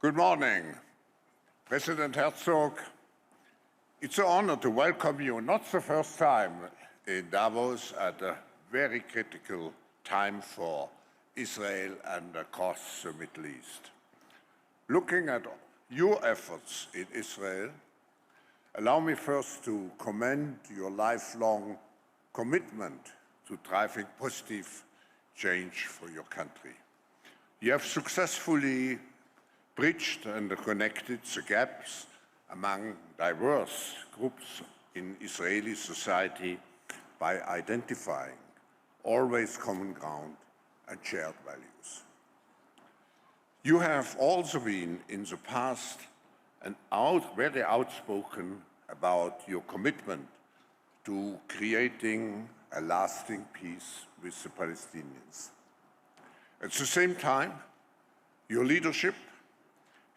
Good morning, President Herzog. It's an honor to welcome you, not the first time in Davos, at a very critical time for Israel and across the Middle East. Looking at your efforts in Israel, allow me first to commend your lifelong commitment to driving positive change for your country. You have successfully bridged and connected the gaps among diverse groups in Israeli society by identifying always common ground and shared values. You have also been in the past very outspoken about your commitment to creating a lasting peace with the Palestinians. At the same time, your leadership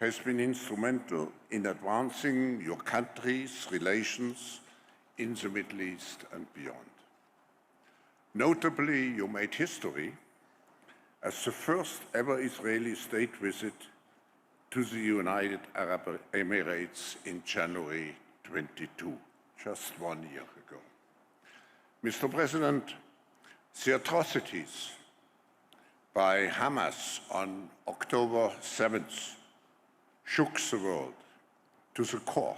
has been instrumental in advancing your country's relations in the Middle East and beyond. Notably, you made history as the first ever Israeli state visit to the United Arab Emirates in January 22, just 1 year ago. Mr. President, the atrocities by Hamas on October 7th shook the world to the core,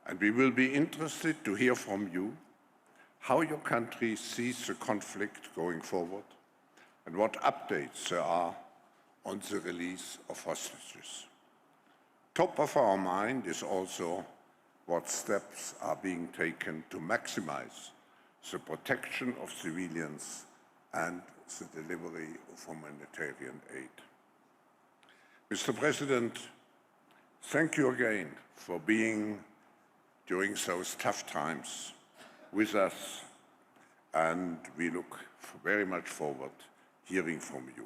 and we will be interested to hear from you how your country sees the conflict going forward and what updates there are on the release of hostages. Top of our mind is also what steps are being taken to maximize the protection of civilians and the delivery of humanitarian aid. Mr. President, thank you again for being, during those tough times, with us, and we look very much forward hearing from you.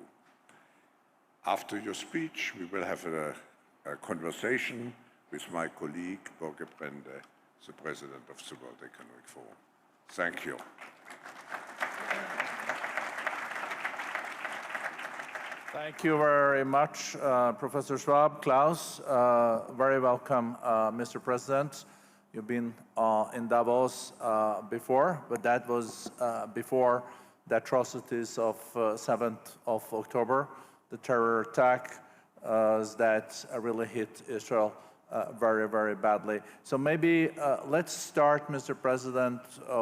After your speech, we will have a conversation with my colleague, Børge Brende, the President of the World Economic Forum. Thank you. Thank you very much, Professor Schwab. Klaus, very welcome, Mr. President. You've been in Davos before, but that was before the atrocities of 7th of October, the terror attack that really hit Israel very, very badly. So maybe let's start, Mr. President,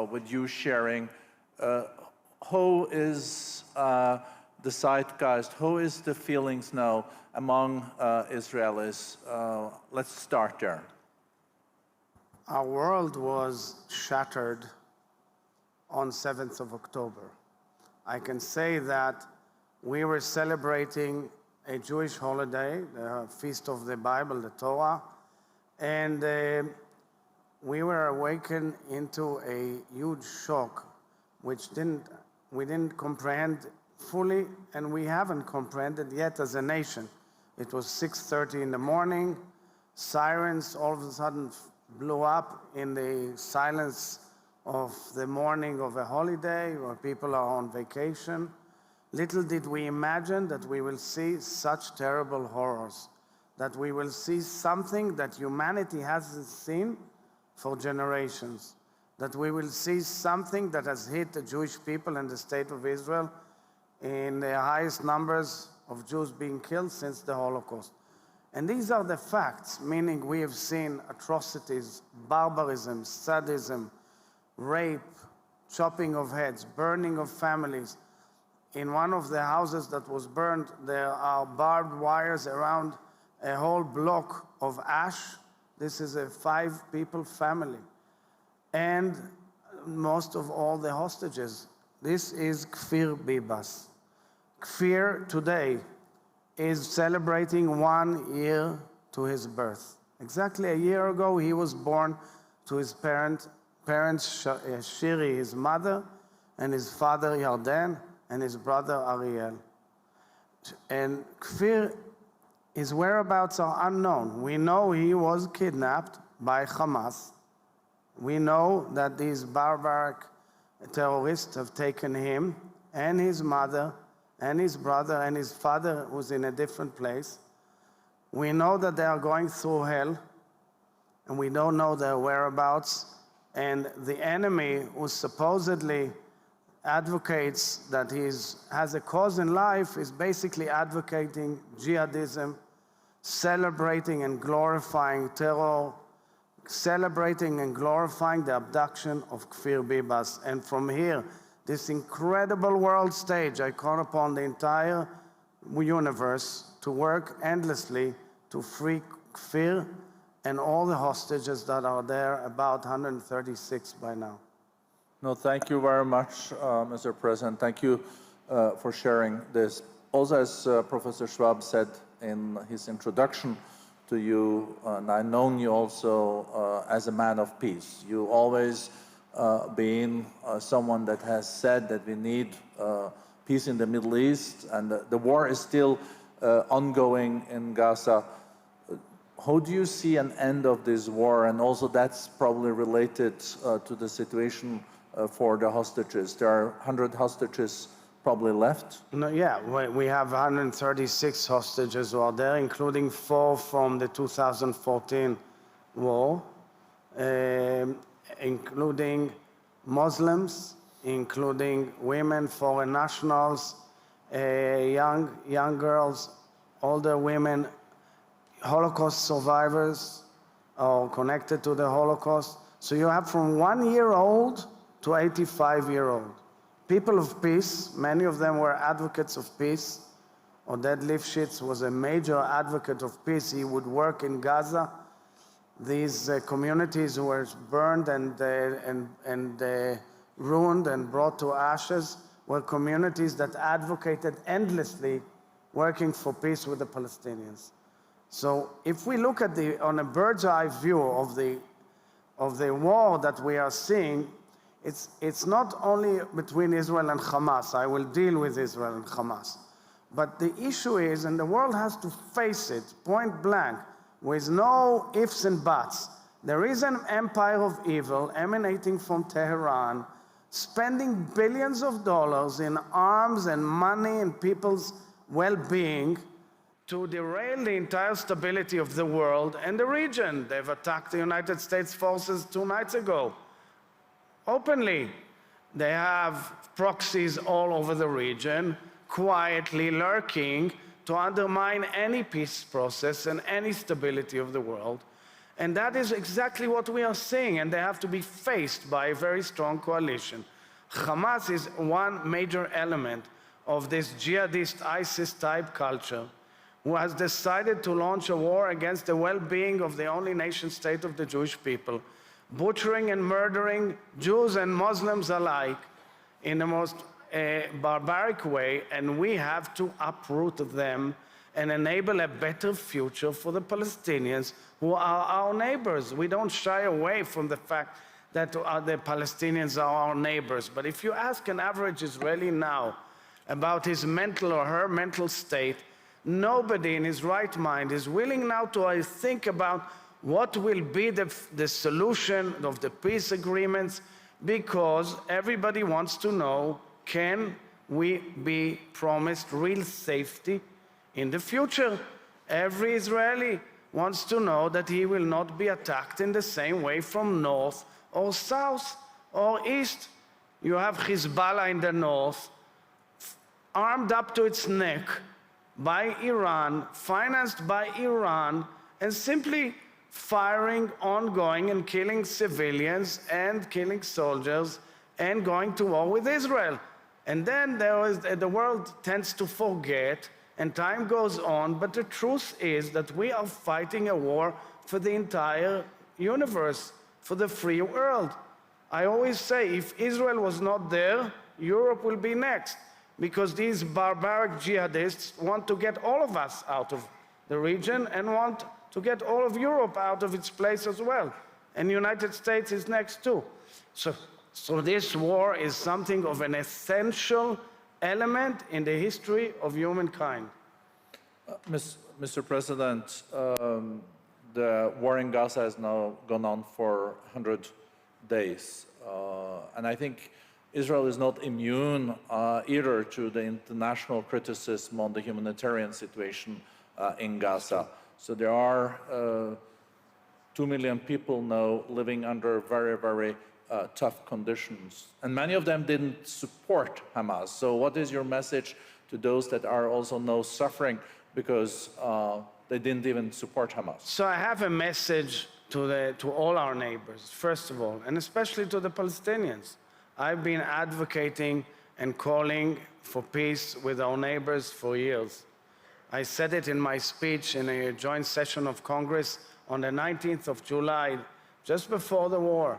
with you sharing how is the zeitgeist, how is the feelings now among Israelis? Let's start there. Our world was shattered on 7th of October. I can say that we were celebrating a Jewish holiday, the Feast of the Bible, the Torah, and we were awakened into a huge shock, which we didn't comprehend fully, and we haven't comprehended yet as a nation. It was 6:30 in the morning, sirens all of a sudden blew up in the silence of the morning of a holiday where people are on vacation. Little did we imagine that we will see such terrible horrors, that we will see something that humanity hasn't seen for generations, that we will see something that has hit the Jewish people and the state of Israel in the highest numbers of Jews being killed since the Holocaust. And these are the facts, meaning we have seen atrocities, barbarism, sadism, rape, chopping of heads, burning of families. In one of the houses that was burned, there are barbed wires around a whole block of ash. This is a 5-people family. And most of all the hostages. This is Kfir Bibas. Kfir today is celebrating 1 year to his birth. Exactly a year ago, he was born to his parents, Shiri, his mother, and his father, Yarden, and his brother, Ariel. And Kfir, his whereabouts are unknown. We know he was kidnapped by Hamas. We know that these barbaric terrorists have taken him and his mother and his brother and his father, who's in a different place. We know that they are going through hell, and we don't know their whereabouts. And the enemy, who supposedly advocates that he has a cause in life, is basically advocating jihadism, celebrating and glorifying terror, celebrating and glorifying the abduction of Kfir Bibas. And from here, this incredible world stage, I call upon the entire universe to work endlessly to free Kfir and all the hostages that are there, about 136 by now. No, thank you very much, Mr. President. Thank you for sharing this. Also, as Professor Schwab said in his introduction to you, and I've known you also as a man of peace. You always been someone that has said that we need peace in the Middle East, and the war is still ongoing in Gaza. How do you see an end of this war? And also that's probably related to the situation for the hostages. There are 100 hostages probably left. No, yeah, we have 136 hostages who are there, including 4 from the 2014 war, including Muslims, including women, foreign nationals, young girls, older women, Holocaust survivors or connected to the Holocaust. So you have from 1-year-old to 85-year-old. People of peace, many of them were advocates of peace. Oded Lifshitz was a major advocate of peace. He would work in Gaza. These communities were burned and ruined and brought to ashes were communities that advocated endlessly working for peace with the Palestinians. So if we look at on a bird's eye view of the war that we are seeing, it's not only between Israel and Hamas. I will deal with Israel and Hamas. But the issue is, and the world has to face it point blank, with no ifs and buts, there is an empire of evil emanating from Tehran, spending billions of dollars in arms and money and people's well-being to derail the entire stability of the world and the region. They've attacked the United States forces 2 nights ago. Openly, they have proxies all over the region, quietly lurking to undermine any peace process and any stability of the world. And that is exactly what we are seeing, and they have to be faced by a very strong coalition. Hamas is one major element of this jihadist ISIS-type culture, who has decided to launch a war against the well-being of the only nation-state of the Jewish people, butchering and murdering Jews and Muslims alike in the most barbaric way, and we have to uproot them and enable a better future for the Palestinians, who are our neighbors. We don't shy away from the fact that the Palestinians are our neighbors. But if you ask an average Israeli now about his mental or her mental state, nobody in his right mind is willing now to think about what will be the solution of the peace agreements, because everybody wants to know, can we be promised real safety in the future? Every Israeli wants to know that he will not be attacked in the same way from north or south or east. You have Hezbollah in the north, armed up to its neck by Iran, financed by Iran, and simply firing ongoing and killing civilians and killing soldiers and going to war with Israel. And then the world tends to forget and time goes on, but the truth is that we are fighting a war for the entire universe, for the free world. I always say, if Israel was not there, Europe will be next, because these barbaric jihadists want to get all of us out of the region and want to get all of Europe out of its place as well. And the United States is next too. So this war is something of an essential element in the history of humankind. Mr. President, the war in Gaza has now gone on for 100 days. And I think Israel is not immune either to the international criticism on the humanitarian situation in Gaza. So there are 2 million people now living under very, very tough conditions. And many of them didn't support Hamas. So what is your message to those that are also now suffering because they didn't even support Hamas? So I have a message to all our neighbors, first of all, and especially to the Palestinians. I've been advocating and calling for peace with our neighbors for years. I said it in my speech in a joint session of Congress on the 19th of July, just before the war.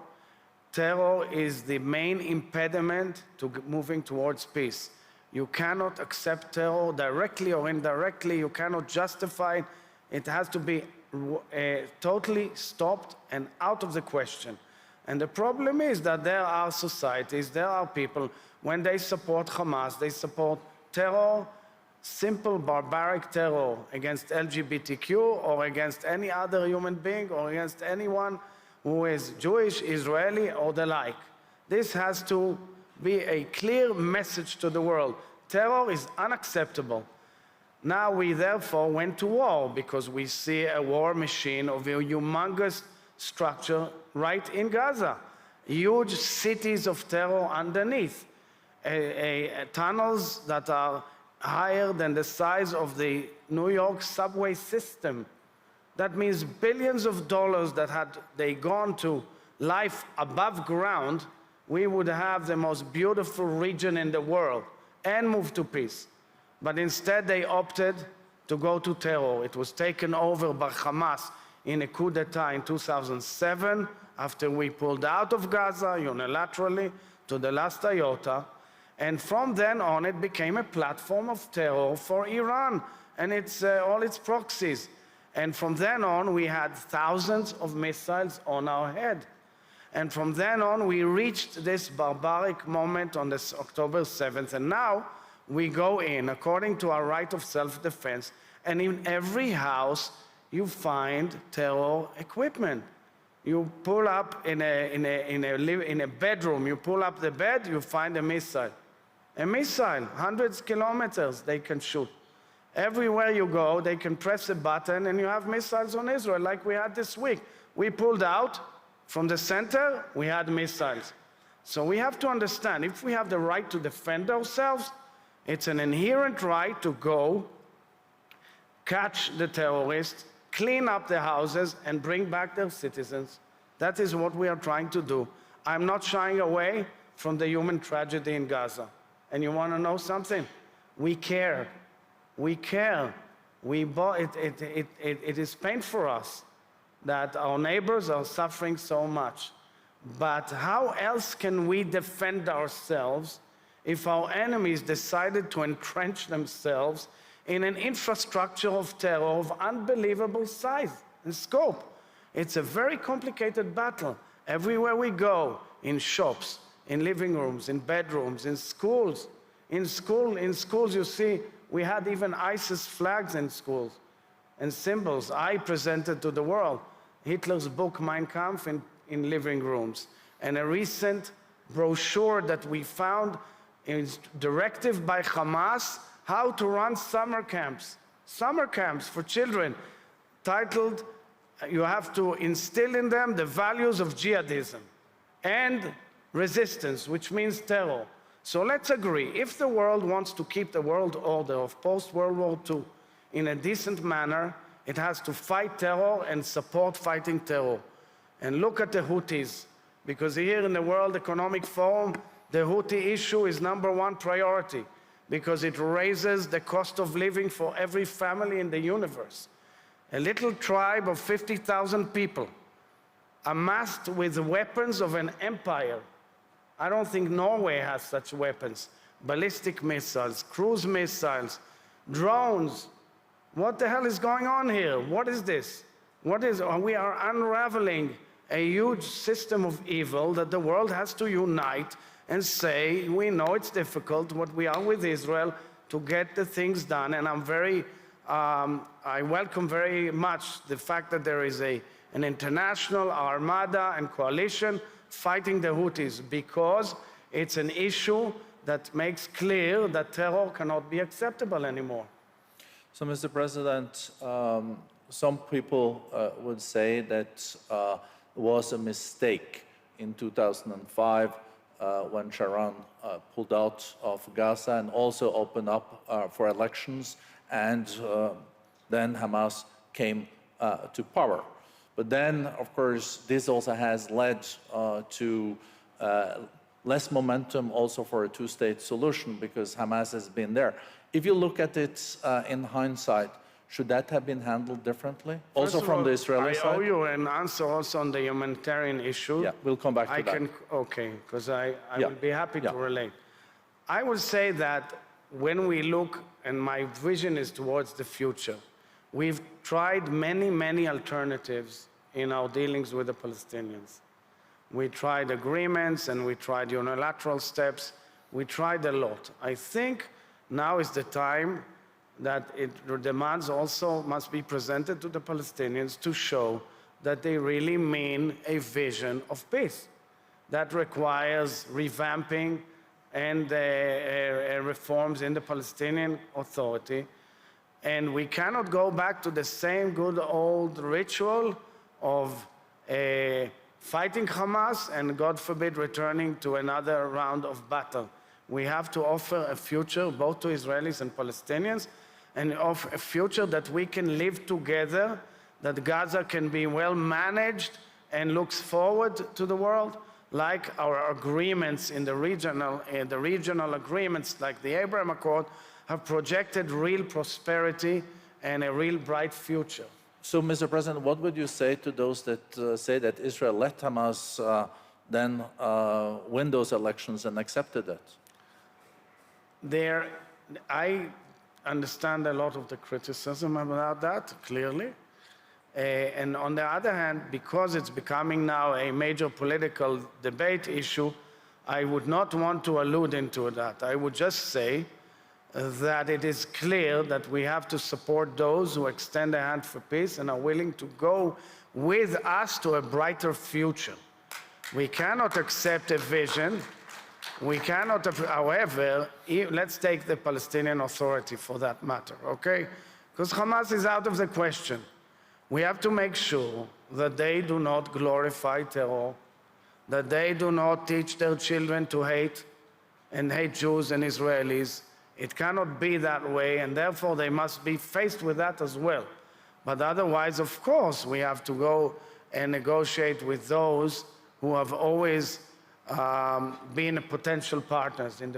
Terror is the main impediment to moving towards peace. You cannot accept terror directly or indirectly. You cannot justify it. It has to be totally stopped and out of the question. And the problem is that there are societies, there are people, when they support Hamas, they support terror, simple barbaric terror against LGBTQ or against any other human being or against anyone who is Jewish, Israeli, or the like. This has to be a clear message to the world. Terror is unacceptable. Now we therefore went to war because we see a war machine of a humongous structure right in Gaza. Huge cities of terror underneath. Tunnels that are higher than the size of the New York subway system. That means billions of dollars that had they gone to life above ground, we would have the most beautiful region in the world and move to peace. But instead they opted to go to terror. It was taken over by Hamas in a coup d'etat in 2007 after we pulled out of Gaza unilaterally to the last iota. And from then on, it became a platform of terror for Iran and all its proxies. And from then on, we had thousands of missiles on our head. And from then on, we reached this barbaric moment on this October 7th. And now we go in, according to our right of self-defense, and in every house, you find terror equipment. You pull up in a bedroom, you pull up the bed, you find a missile. A missile, hundreds of kilometers they can shoot. Everywhere you go, they can press a button and you have missiles on Israel, like we had this week. We pulled out from the center, we had missiles. So we have to understand, if we have the right to defend ourselves, it's an inherent right to go, catch the terrorists, clean up the houses, and bring back their citizens. That is what we are trying to do. I'm not shying away from the human tragedy in Gaza. And you want to know something? We care. We care. It is painful for us that our neighbors are suffering so much. But how else can we defend ourselves if our enemies decided to entrench themselves in an infrastructure of terror of unbelievable size and scope? It's a very complicated battle. Everywhere we go, in shops, in living rooms, in bedrooms, in schools. In schools, you see, we had even ISIS flags in schools and symbols. I presented to the world Hitler's book, Mein Kampf, in living rooms. And a recent brochure that we found is directive by Hamas, how to run summer camps for children, titled, you have to instill in them the values of jihadism and resistance, which means terror. So let's agree, if the world wants to keep the world order of post-World War II in a decent manner, it has to fight terror and support fighting terror. And look at the Houthis, because here in the World Economic Forum, the Houthi issue is #1 priority, because it raises the cost of living for every family in the universe. A little tribe of 50,000 people amassed with the weapons of an empire. I don't think Norway has such weapons. Ballistic missiles, cruise missiles, drones. What the hell is going on here? What is this? We are unraveling a huge system of evil that the world has to unite and say, we know it's difficult, but we are with Israel to get the things done. And I welcome very much the fact that there is an international armada and coalition fighting the Houthis, because it's an issue that makes clear that terror cannot be acceptable anymore. So, Mr. President, some people would say that it was a mistake in 2005 when Sharon pulled out of Gaza and also opened up for elections, and then Hamas came to power. But then, of course, this also has led to less momentum also for a two-state solution because Hamas has been there. If you look at it in hindsight, should that have been handled differently? Also from the Israeli side? I owe you an answer also on the humanitarian issue. Yeah, we'll come back to that. Okay, because I Yeah. will be happy to Yeah. relate. I would say that when we look, and my vision is towards the future, we've tried many, many alternatives in our dealings with the Palestinians. We tried agreements and we tried unilateral steps. We tried a lot. I think now is the time that the demands also must be presented to the Palestinians to show that they really mean a vision of peace. That requires revamping and reforms in the Palestinian Authority. And we cannot go back to the same good old ritual of fighting Hamas and, God forbid, returning to another round of battle. We have to offer a future both to Israelis and Palestinians, and offer a future that we can live together, that Gaza can be well managed and looks forward to the world, like our agreements in the regional agreements, like the Abraham Accord, have projected real prosperity and a real bright future. So, Mr. President, what would you say to those that say that Israel let Hamas then win those elections and accepted it? I understand a lot of the criticism about that, clearly. And on the other hand, because it's becoming now a major political debate issue, I would not want to allude into that. I would just say that it is clear that we have to support those who extend a hand for peace and are willing to go with us to a brighter future. We cannot accept a vision. We cannot, however, let's take the Palestinian Authority for that matter, okay? Because Hamas is out of the question. We have to make sure that they do not glorify terror, that they do not teach their children to hate and hate Jews and Israelis. It cannot be that way, and therefore they must be faced with that as well. But otherwise, of course, we have to go and negotiate with those who have always been potential partners in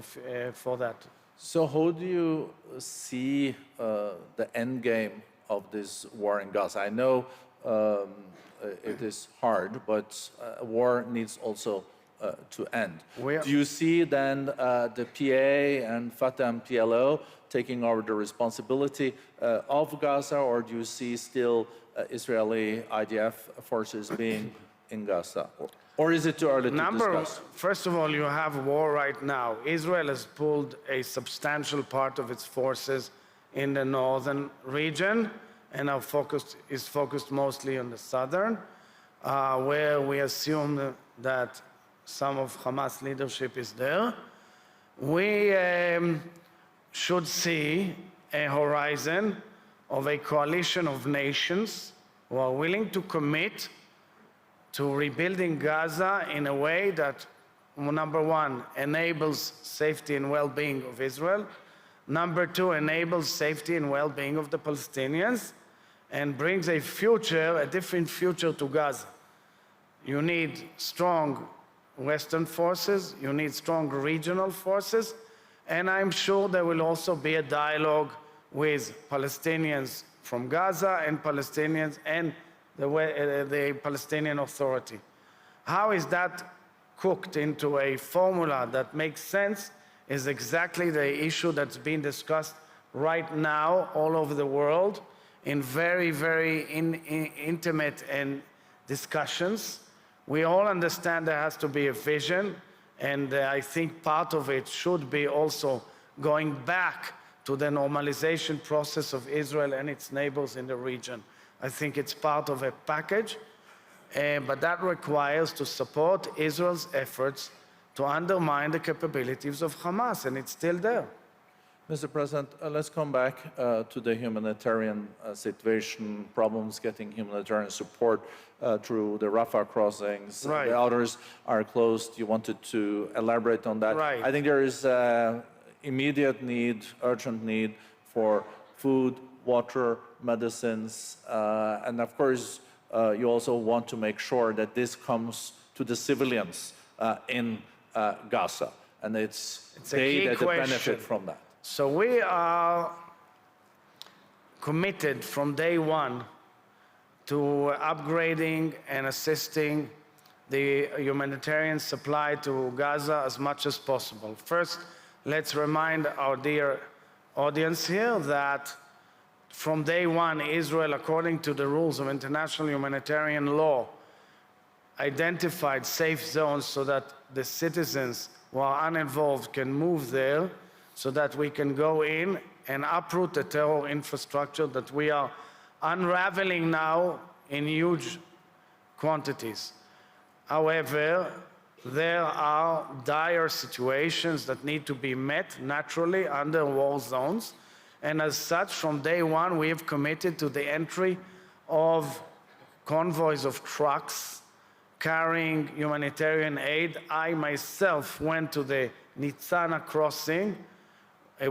for that. So how do you see the end game of this war in Gaza? I know it is hard, but war needs also to end. Do you see then the PA and Fatah and PLO taking over the responsibility of Gaza, or do you see still Israeli IDF forces being in Gaza? Or is it too early to discuss? First of all, you have war right now. Israel has pulled a substantial part of its forces in the northern region, and our focus is focused mostly on the southern, where we assume that some of Hamas leadership is there. We should see a horizon of a coalition of nations who are willing to commit to rebuilding Gaza in a way that, number one, enables safety and well-being of Israel, number two, enables safety and well-being of the Palestinians, and brings a future, a different future to Gaza. You need strong Western forces, you need strong regional forces, and I'm sure there will also be a dialogue with Palestinians from Gaza and Palestinians and the Palestinian Authority. How is that cooked into a formula that makes sense is exactly the issue that's being discussed right now all over the world in very, very intimate and discussions. We all understand there has to be a vision, and I think part of it should be also going back to the normalization process of Israel and its neighbors in the region. I think it's part of a package, but that requires to support Israel's efforts to undermine the capabilities of Hamas, and it's still there. Mr. President, let's come back to the humanitarian situation, problems getting humanitarian support through the Rafah crossings. Right. The others are closed. You wanted to elaborate on that. Right. I think there is immediate need, urgent need for food, water, medicines, and of course, you also want to make sure that this comes to the civilians in Gaza, and it's they that benefit from that. So we are committed from day one to upgrading and assisting the humanitarian supply to Gaza as much as possible. First, let's remind our dear audience here that from day one, Israel, according to the rules of international humanitarian law, identified safe zones so that the citizens who are uninvolved can move there, so that we can go in and uproot the terror infrastructure that we are unraveling now in huge quantities. However, there are dire situations that need to be met naturally under war zones, and as such, from day one, we have committed to the entry of convoys of trucks carrying humanitarian aid. I myself went to the Nitzana crossing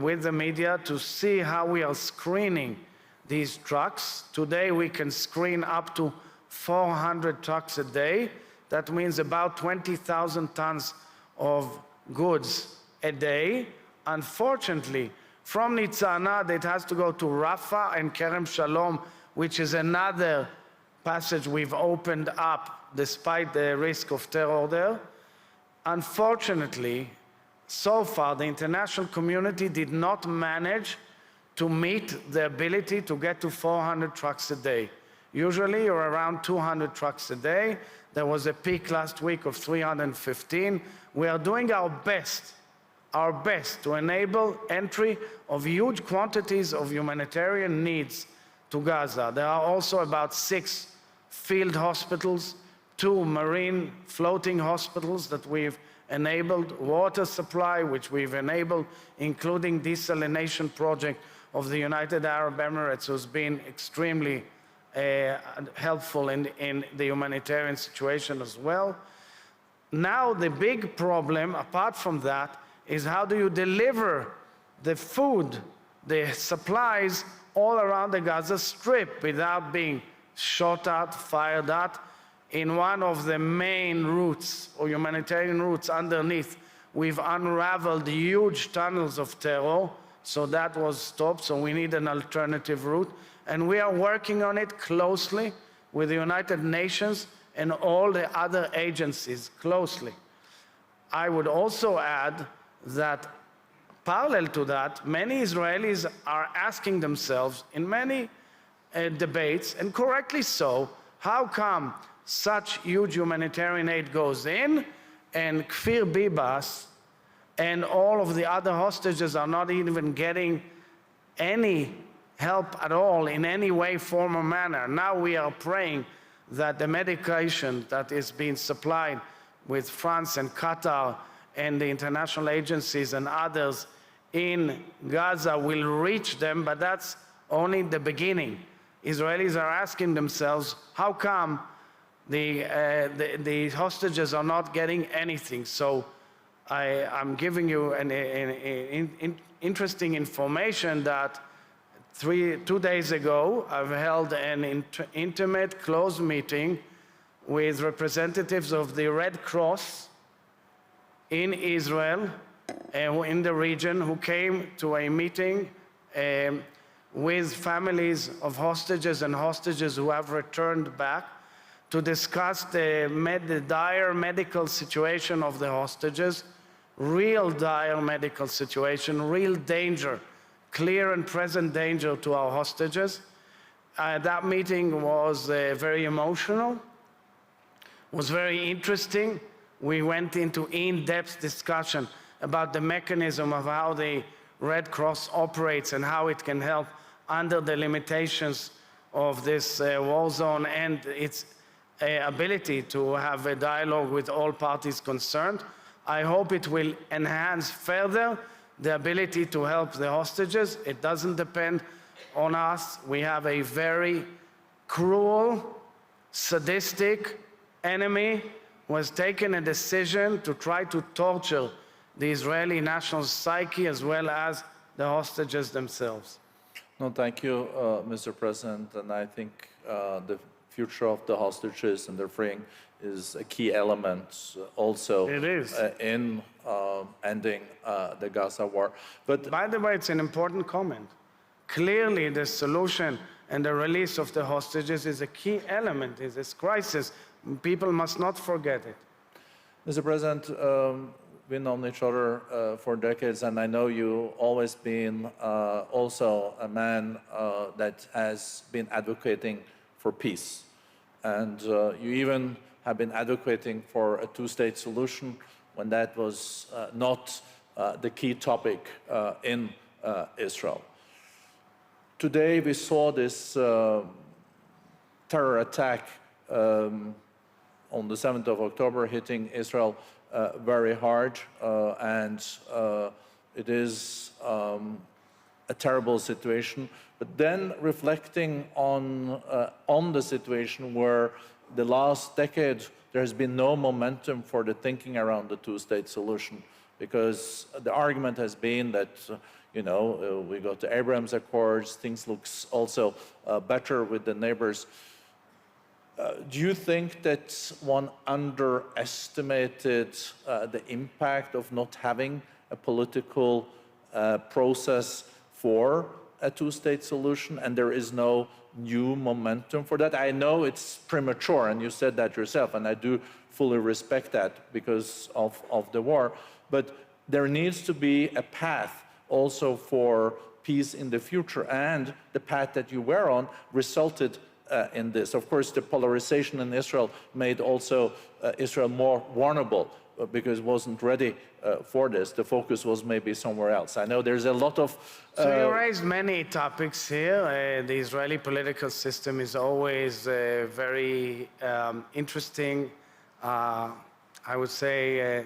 with the media to see how we are screening these trucks. Today we can screen up to 400 trucks a day. That means about 20,000 tons of goods a day. Unfortunately, from Nitzana, it has to go to Rafah and Kerem Shalom, which is another passage we've opened up despite the risk of terror there. Unfortunately, so far, the international community did not manage to meet the ability to get to 400 trucks a day. Usually, you're around 200 trucks a day. There was a peak last week of 315. We are doing our best to enable entry of huge quantities of humanitarian needs to Gaza. There are also about 6 field hospitals, 2 marine floating hospitals that we've enabled, water supply, which we've enabled, including desalination project of the United Arab Emirates, who's been extremely helpful in the humanitarian situation as well. Now the big problem, apart from that, is how do you deliver the food, the supplies all around the Gaza Strip without being shot at, fired at. In one of the main routes or humanitarian routes underneath, we've unraveled huge tunnels of terror, so that was stopped, so we need an alternative route. And we are working on it closely with the United Nations and all the other agencies closely. I would also add that parallel to that, many Israelis are asking themselves in many debates, and correctly so, how come such huge humanitarian aid goes in and Kfir Bibas and all of the other hostages are not even getting any help at all in any way, form, or manner. Now we are praying that the medication that is being supplied with France and Qatar and the international agencies and others in Gaza will reach them, but that's only the beginning. Israelis are asking themselves, how come the hostages are not getting anything? So I'm giving you an interesting information that 2 days ago, I've held an intimate, close meeting with representatives of the Red Cross in Israel and in the region who came to a meeting with families of hostages and hostages who have returned back to discuss the dire medical situation of the hostages, real dire medical situation, real danger, clear and present danger to our hostages. That meeting was very emotional, was very interesting. We went into in-depth discussion about the mechanism of how the Red Cross operates and how it can help under the limitations of this war zone and its ability to have a dialogue with all parties concerned. I hope it will enhance further the ability to help the hostages. It doesn't depend on us. We have a very cruel, sadistic enemy who has taken a decision to try to torture the Israeli national psyche as well as the hostages themselves. No, thank you, Mr. President. And I think the future of the hostages and their freeing is a key element also It is. In ending the Gaza war. But By the way, it's an important comment. Clearly, the solution and the release of the hostages is a key element in this crisis. People must not forget it. Mr. President, we've known each other for decades, and I know you always been also a man that has been advocating for peace. And you even have been advocating for a two-state solution when that was not the key topic in Israel. Today we saw this terror attack on the 7th of October hitting Israel very hard, and it is a terrible situation. But then reflecting on the situation where the last decade there has been no momentum for the thinking around the two-state solution, because the argument has been that we got the Abraham Accords, things looks also better with the neighbors. Do you think that one underestimated the impact of not having a political process for a two-state solution, and there is no new momentum for that? I know it's premature, and you said that yourself, and I do fully respect that because of the war, but there needs to be a path also for peace in the future, and the path that you were on resulted in this. Of course, the polarization in Israel made also Israel more vulnerable because it wasn't ready for this. The focus was maybe somewhere else. I know there's a lot of... So you raised many topics here. The Israeli political system is always very interesting, I would say,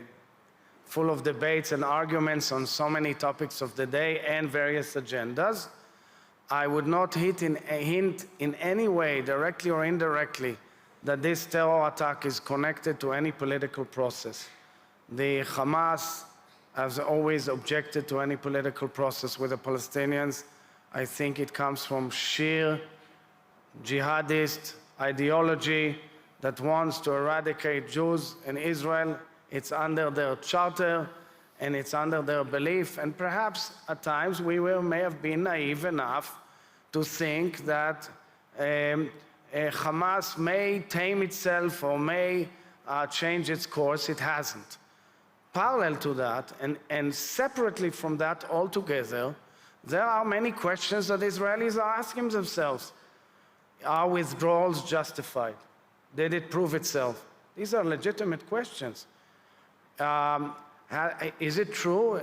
full of debates and arguments on so many topics of the day and various agendas. I would not hint in any way, directly or indirectly, that this terror attack is connected to any political process. The Hamas has always objected to any political process with the Palestinians. I think it comes from sheer jihadist ideology that wants to eradicate Jews in Israel. It's under their charter, and it's under their belief. And perhaps at times we may have been naive enough to think that Hamas may tame itself or may change its course. It hasn't. Parallel to that, and separately from that altogether, there are many questions that Israelis are asking themselves. Are withdrawals justified? Did it prove itself? These are legitimate questions. Is it true?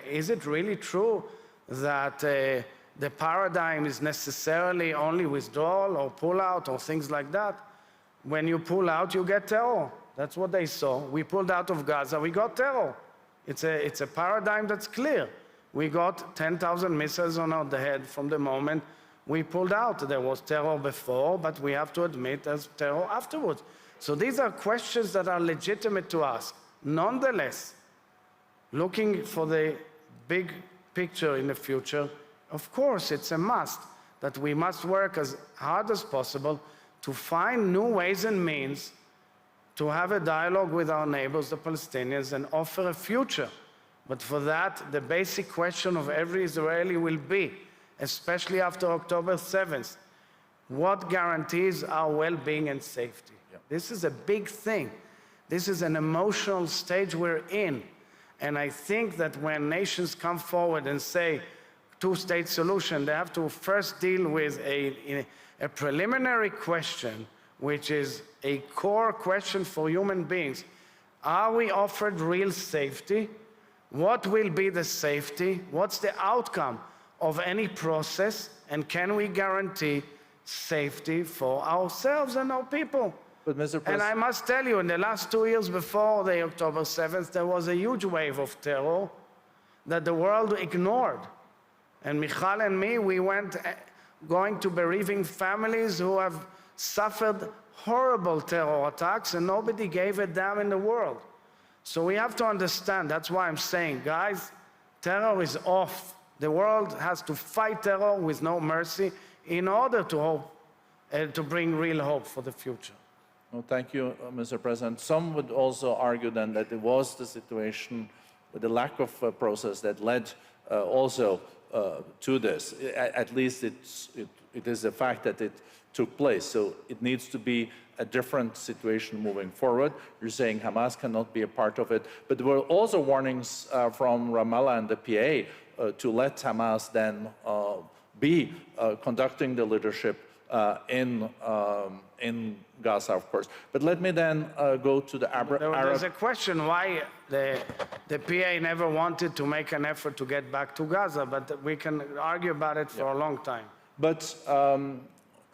Is it really true that the paradigm is necessarily only withdrawal or pull-out or things like that? When you pull out, you get terror. That's what they saw. We pulled out of Gaza, we got terror. It's a paradigm that's clear. We got 10,000 missiles on our head from the moment we pulled out. There was terror before, but we have to admit there's terror afterwards. So these are questions that are legitimate to ask. Nonetheless, looking for the big picture in the future, of course, it's a must that we must work as hard as possible to find new ways and means to have a dialogue with our neighbors, the Palestinians, and offer a future. But for that, the basic question of every Israeli will be, especially after October 7th, what guarantees our well-being and safety? Yeah. This is a big thing. This is an emotional stage we're in. And I think that when nations come forward and say two-state solution, they have to first deal with a preliminary question, which is a core question for human beings. Are we offered real safety? What will be the safety? What's the outcome of any process? And can we guarantee safety for ourselves and our people? But Mr. And I must tell you, in the last 2 years before the October 7th, there was a huge wave of terror that the world ignored. And Michal and me, we went going to bereaving families who have suffered horrible terror attacks, and nobody gave a damn in the world. So we have to understand, that's why I'm saying, guys, terror is off. The world has to fight terror with no mercy in order to hope, to bring real hope for the future. Well, thank you, Mr. President. Some would also argue then that it was the situation with the lack of process that led also to this. At least it is a fact that it took place. So it needs to be a different situation moving forward. You're saying Hamas cannot be a part of it. But there were also warnings from Ramallah and the PA to let Hamas then be conducting the leadership in Gaza, of course. But let me then go to the Arab. There's a question why the PA never wanted to make an effort to get back to Gaza, but we can argue about it for a long time. But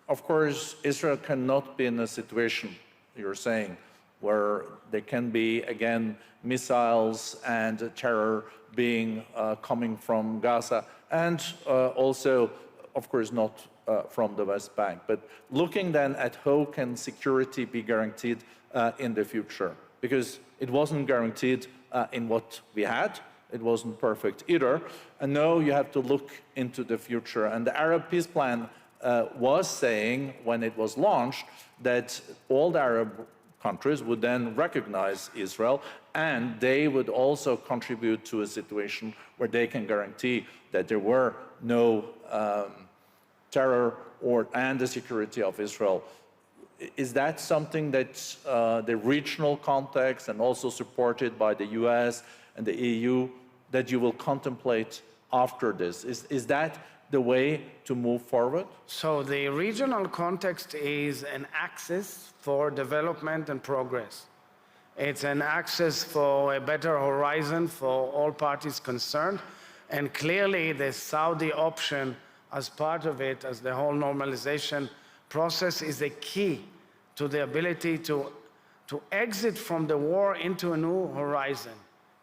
of course, Israel cannot be in a situation, you're saying, where there can be, again, missiles and terror being coming from Gaza, and also, of course, not from the West Bank. But looking then at how can security be guaranteed in the future, because it wasn't guaranteed in what we had, it wasn't perfect either, and now you have to look into the future. And the Arab Peace Plan was saying, when it was launched, that all the Arab countries would then recognize Israel, and they would also contribute to a situation where they can guarantee that there were no terror and the security of Israel. Is that something that the regional context and also supported by the US and the EU that you will contemplate after this? Is that the way to move forward? So the regional context is an axis for development and progress. It's an axis for a better horizon for all parties concerned. And clearly the Saudi option as part of it, as the whole normalization process, is a key to the ability to exit from the war into a new horizon.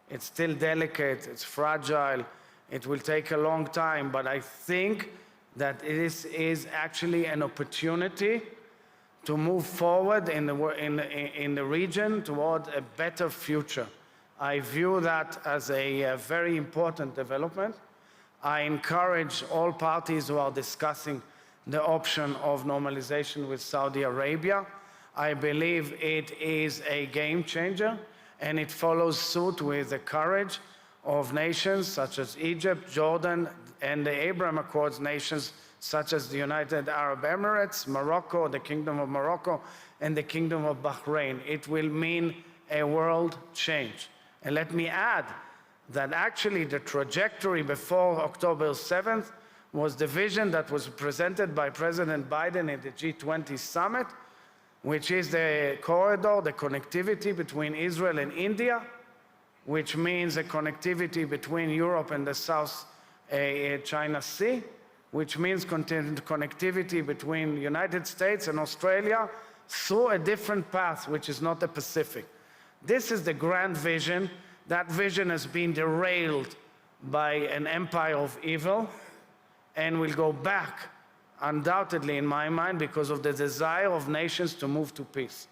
It's still delicate, it's fragile, it will take a long time, but I think that it is actually an opportunity to move forward in the region toward a better future. I view that as a very important development. I encourage all parties who are discussing the option of normalization with Saudi Arabia. I believe it is a game changer, and it follows suit with the courage of nations such as Egypt, Jordan, and the Abraham Accords nations such as the United Arab Emirates, Morocco, the Kingdom of Morocco, and the Kingdom of Bahrain. It will mean a world change. And let me add that actually the trajectory before October 7th was the vision that was presented by President Biden at the G20 summit, which is the corridor, the connectivity between Israel and India, which means a connectivity between Europe and the South China Sea, which means connectivity between the United States and Australia through a different path, which is not the Pacific. This is the grand vision. That vision has been derailed by an empire of evil and will go back, undoubtedly in my mind, because of the desire of nations to move to peace.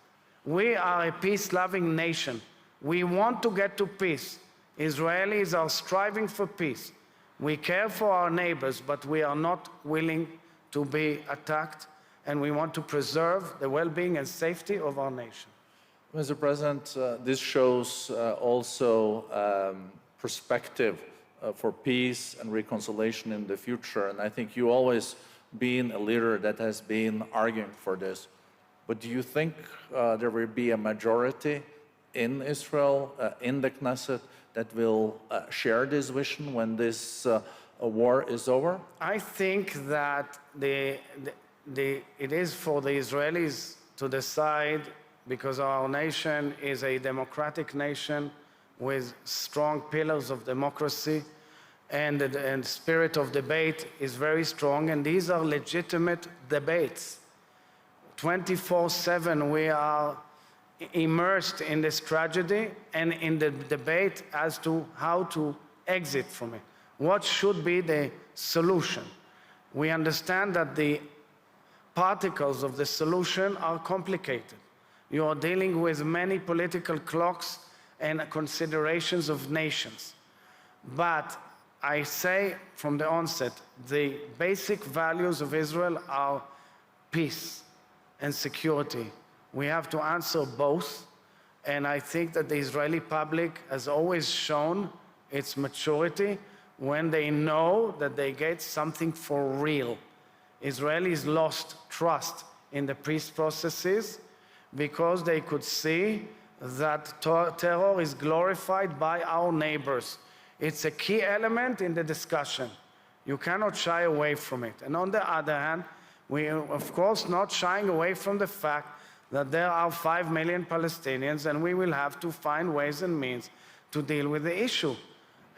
We are a peace-loving nation. We want to get to peace. Israelis are striving for peace. We care for our neighbors, but we are not willing to be attacked, and we want to preserve the well-being and safety of our nation. Mr. President, this shows also perspective for peace and reconciliation in the future, and I think you always been a leader that has been arguing for this. But do you think there will be a majority in Israel, in the Knesset, that will share this vision when this war is over? I think that it is for the Israelis to decide, because our nation is a democratic nation with strong pillars of democracy, and the spirit of debate is very strong, and these are legitimate debates. 24/7 we are immersed in this tragedy and in the debate as to how to exit from it? What should be the solution? We understand that the particles of the solution are complicated. You are dealing with many political clocks and considerations of nations. But I say from the onset, the basic values of Israel are peace and security. We have to answer both, and I think that the Israeli public has always shown its maturity when they know that they get something for real. Israelis lost trust in the peace processes because they could see that terror is glorified by our neighbors. It's a key element in the discussion. You cannot shy away from it. And on the other hand, we are, of course, not shying away from the fact that there are 5 million Palestinians, and we will have to find ways and means to deal with the issue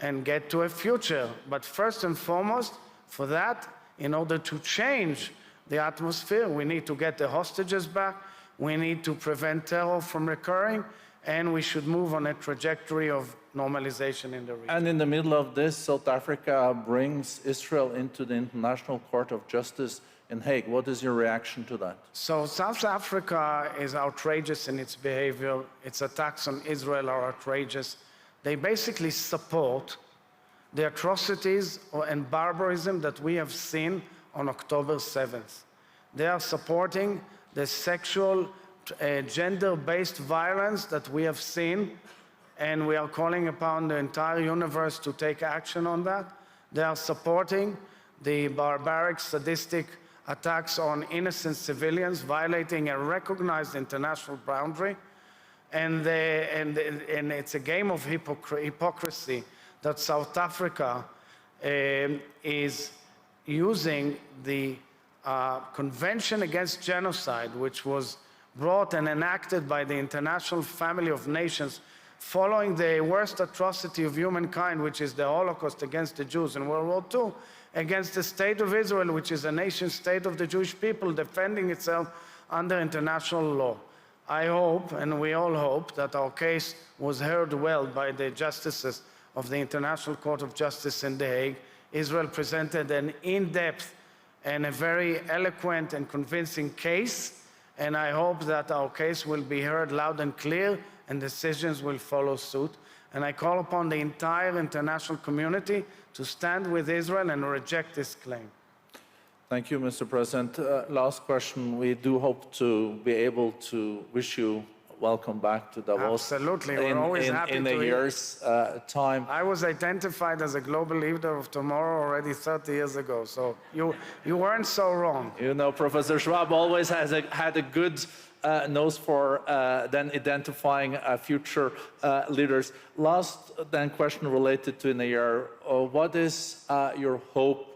and get to a future. But first and foremost, for that, in order to change the atmosphere, we need to get the hostages back, we need to prevent terror from recurring, and we should move on a trajectory of normalization in the region. And in the middle of this, South Africa brings Israel into the International Court of Justice in Hague. What is your reaction to that? So South Africa is outrageous in its behavior. Its attacks on Israel are outrageous. They basically support the atrocities and barbarism that we have seen on October 7th. They are supporting the sexual, gender-based violence that we have seen, and we are calling upon the entire universe to take action on that. They are supporting the barbaric, sadistic attacks on innocent civilians, violating a recognized international boundary. And it's a game of hypocrisy that South Africa is using the Convention Against Genocide, which was brought and enacted by the International Family of Nations following the worst atrocity of humankind, which is the Holocaust against the Jews in World War II, against the State of Israel, which is a nation state of the Jewish people defending itself under international law. I hope, and we all hope, that our case was heard well by the justices of the International Court of Justice in The Hague. Israel presented an in-depth and a very eloquent and convincing case, and I hope that our case will be heard loud and clear and decisions will follow suit. And I call upon the entire international community to stand with Israel and reject this claim. Thank you, Mr. President. Last question. We do hope to be able to wish you welcome back to Davos. Absolutely. We're always happy in to a year's time. I was identified as a global leader of tomorrow already 30 years ago, so you weren't so wrong. You know, Professor Schwab always had a good nose for then identifying future leaders. Last then question related to Nair. What is your hope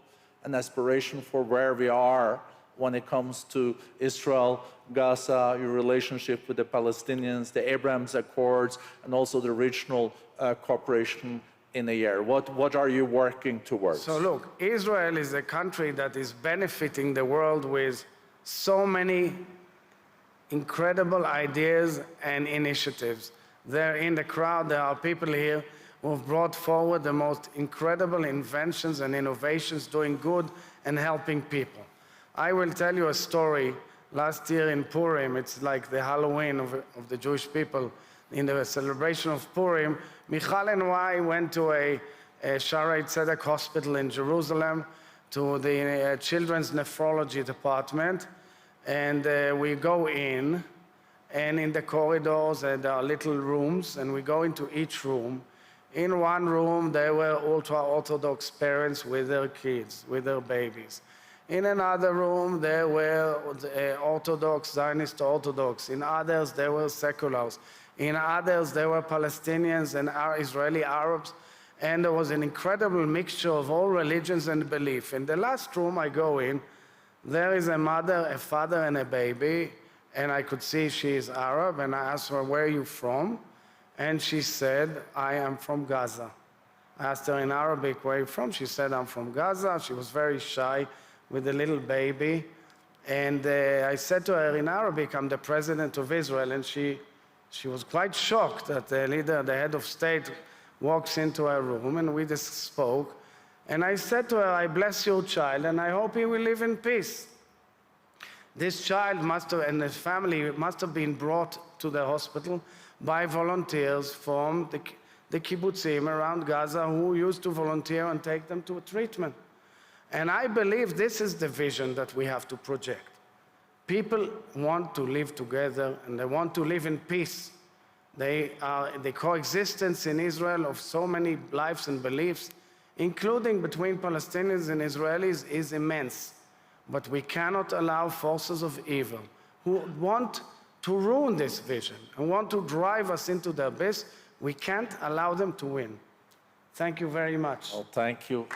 and aspiration for where we are when it comes to Israel, Gaza, your relationship with the Palestinians, the Abraham Accords, and also the regional cooperation in Nair? What are you working towards? So look, Israel is a country that is benefiting the world with so many incredible ideas and initiatives. There in the crowd, there are people here who have brought forward the most incredible inventions and innovations doing good and helping people. I will tell you a story. Last year in Purim, it's like the Halloween of the Jewish people. In the celebration of Purim, Michal and I went to a Shaarei Tzedek hospital in Jerusalem, to the children's nephrology department, and we go in, and in the corridors there are little rooms, and we go into each room. In one room, there were ultra-Orthodox parents with their kids, with their babies. In another room, there were Orthodox, Zionist Orthodox. In others, there were seculars. In others, there were Palestinians and Israeli Arabs. And there was an incredible mixture of all religions and belief. In the last room I go in, there is a mother, a father, and a baby. And I could see she is Arab. And I asked her, where are you from? And she said, I am from Gaza. I asked her in Arabic, where are you from? She said, I'm from Gaza. She was very shy with a little baby. And I said to her in Arabic, I'm the president of Israel. And she was quite shocked that the leader, the head of state, walks into her room, and we just spoke. And I said to her, I bless your child, and I hope he will live in peace. This child and his family must have been brought to the hospital by volunteers from the kibbutzim around Gaza who used to volunteer and take them to a treatment. And I believe this is the vision that we have to project. People want to live together, and they want to live in peace. The coexistence in Israel of so many lives and beliefs, including between Palestinians and Israelis, is immense. But we cannot allow forces of evil who want to ruin this vision and want to drive us into the abyss. We can't allow them to win. Thank you very much. Well, thank you.